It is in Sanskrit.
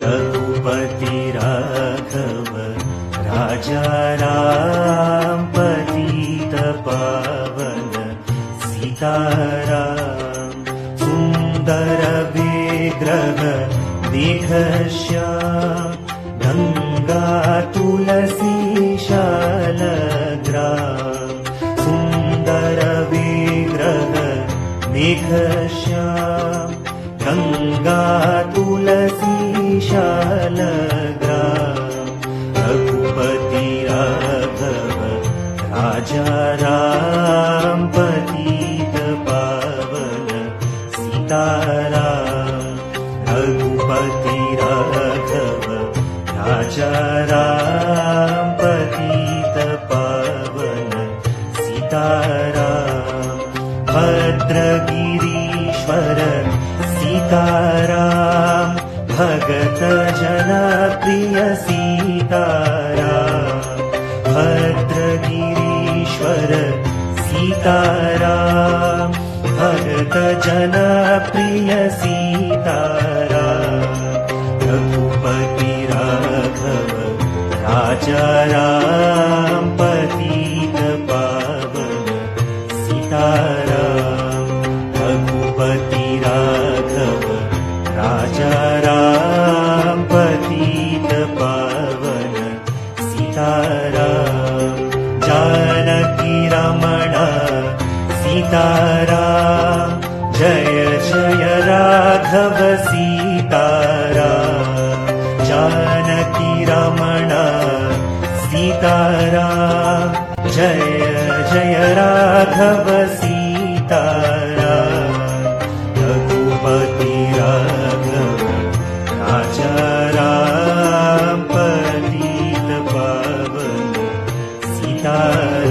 रघुपति राघव राजा राम पतित पावन सीताराम सुंदर विग्रह दीघश्याम गंगा तुलसी शालग्राम सुंदर विग्रह दीघश्याम गंगा तुलसी शालग्राम रघुपति राघव राजा राम पतित पावन सीताराम रघुपति राघव राजा राम पतित पावन सीताराम भद्रगिरीश्वर सीताराम भगत जना प्रिय सीताराम भद्रगिरीश्वर सीताराम भगत जना प्रिय सीताराम रघुपति राघव राजा राम पतित पावन सीताराम रघुपति राघव राजा राम पतित पावन सीताराम जानकी रमण सीताराम जय जय राघव सीताराम जानकी रमण सीताराम जय जय राघव सीताराम रघुपति राघव राजा राम पतित पावन सीताराम